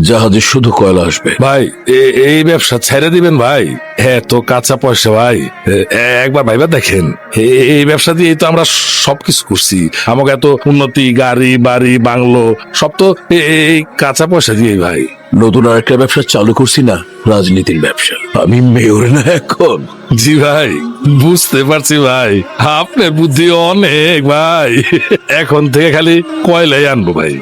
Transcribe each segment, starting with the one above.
জাহাজে শুধু কয়লা আসবে। ভাই এই ব্যবসা ছেড়ে দিবেন ভাই। হ্যাঁ তো কাঁচা পয়সা ভাই, একবার ভাইবা দেখেন, এই ব্যবসা দিয়ে তো আমরা সবকিছু করছি। আমাকে এত উন্নতি, গাড়ি বাড়ি বাংলো সব তো এই কাঁচা পয়সা দিয়ে ভাই। নতুন আর একটা ব্যবসা চালু করছি না, রাজনীতির ব্যবসা। আমি মেয়র না এখন। জি ভাই, বুঝতে পারছি ভাই, আপনার বুদ্ধি অনেক ভাই। এখন থেকে খালি কয়লাই আনবো ভাই।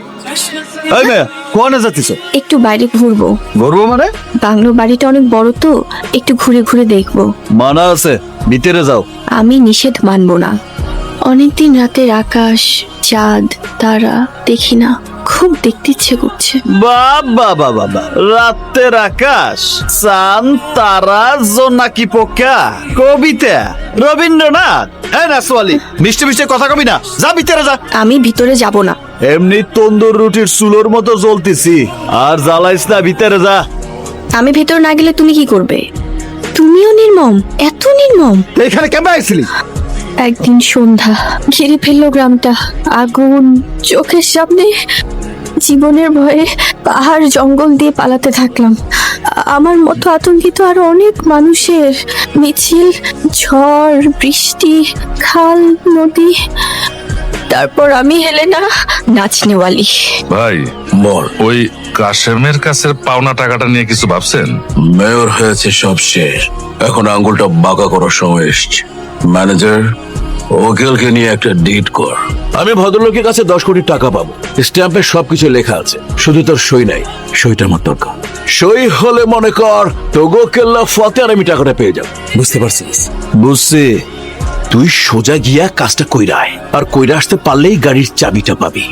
এই মেয়ে, কোনে যাচ্ছিস? একটু বাইরে ঘুরবো। ঘুরবো মানে? বাংলো বাড়িটা অনেক বড় তো, একটু ঘুরে ঘুরে দেখবো। মানা আছে, ভিতরে যাও। আমি নিষেধ মানবো না। অনেকদিন রাতের আকাশ, চাঁদ, তারা দেখি না, খুব দেখতে ইচ্ছে করছে। বাবা বাবা, রাতের আকাশ, চাঁদ, তারা, জোনাকি পোকা, কবিতা, রবীন্দ্রনাথ। এই নাসওয়ালি, মিষ্টি মিষ্টি কথা কবি না, যা ভিতরে যা। আমি ভিতরে যাব না। এমনি তন্দুর রুটির চুলোর মতো জ্বলতেছি, আর জ্বালাইস না, ভিতরে যা। আমি ভেতর না গেলে তুমি কি করবে? তুমিও নির্মম, এত নির্মম। এখানে কেমন আইছিলি? একদিন সন্ধ্যা, ঘিরে ফেললো গ্রামটা আগুন, চোখের সামনে। জীবনের ভয়ে পাহাড় জঙ্গল দিয়ে পালাতে থাকলাম। আমার মতো আতঙ্কিত আরো অনেক মানুষের মিছিল, ঝড় বৃষ্টি, খাল নদী। তারপর আমি হেলেনা, নাচনেওয়ালি। ভাই বল। ওই কাশেমের কাছে পাওনা টাকাটা নিয়ে কিছু ভাবছেন? মেয়র হয়েছে, সব শেষ। এখন আঙ্গুলটা বাঁকা করার সময় এসছে। ম্যানেজার, ওকেলকে নিয়ে একটা ডিড কর। আমি ভদ্রলোকের কাছে 10 কোটি টাকা পাবো। স্ট্যাম্পে সবকিছু লেখা আছে, শুধু তোর সই নাই। সইটা আমার দরকার। সই হলে মনে কর তোগো কেল্লা ফতে, আর আমি টাকাটা পেয়ে যাব। বুঝতে পারছিস? বুঝছি। তুই সোজা গিয়া কাজটা কইরা আয়, আর কইরা আসতে পারলেই গাড়ির চাবিটা পাবি।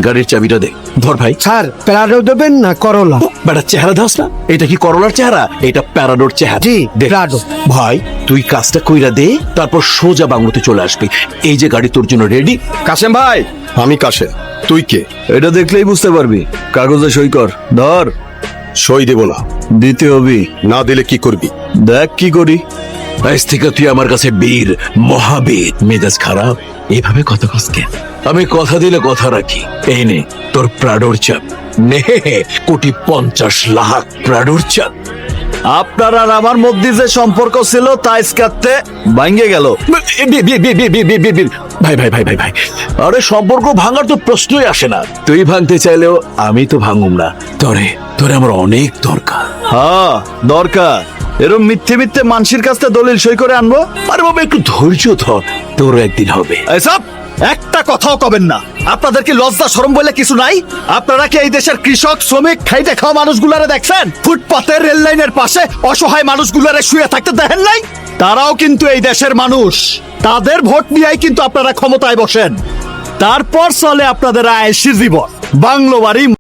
গাড়ির চাবিটা দে। ধর ভাই। স্যার, প্যারাডো দেবেন না করলা? বেটা, চেহারা দাস না। এটা কি করলার চেহারা? এটা প্যারাডোর চেহারা। জি, দে। প্যারাডো। ভাই তুই কাজটা কইরা দে, তারপর সোজা বাংলোতে চলে আসবি। এই যে গাড়ি তোর জন্য রেডি। কাশেম ভাই। আমি কাশে, তুই কে? এটা দেখলেই বুঝতে পারবি। কাগজে সই কর। ধর। সই দেব না। দিতে হবি। না দিলে কি করবি? দেখ কি করি। আজ থেকে তুই আমার কাছে বীর, মহাবীর। মেজাজ খারাপ, এভাবে কথা কসকে। আমি কথা দিলে কথা রাখি। এই নে তোর প্রাডোর চাপ। নে, 1,50,00,000 প্রাডোর চাপ। আপনার আর আমার মধ্যে যে সম্পর্ক ছিল তা ইস্কাতে ভাঙ্গে গেল। ভাই ভাই ভাই ভাই ভাই, আরে সম্পর্ক ভাঙার তো প্রশ্নই আসে না। তুই ভাঙতে চাইলেও আমি তো ভাঙুম না। তোরে তোরে আমার অনেক দরকার। হ্যাঁ দরকার। এরকম মিথ্যে মিথ্যে মানসির কাছে দলিল সই করে আনবো? আরে বাবা, একটু ধৈর্য ধর, তোর একদিন হবে। এসব একটা কথাও কবেন না। আপনাদের কি লজ্জা শরম বলে কিছু নাই? আপনারা কি এই দেশের কৃষক, শ্রমিক, খাইতে খাওয়া মানুষগুলারে দেখছেন? ফুটপাতের রেল লাইনের পাশে অসহায় মানুষগুলারে শুয়ে থাকতে দেখেন নাই? তারাও কিন্তু এই দেশের মানুষ। তাদের ভোট নিয়েই কিন্তু আপনারা ক্ষমতায় বসেন। তারপর চলে আপনাদের আয়েশি জীবন। বাংলো বাড়ি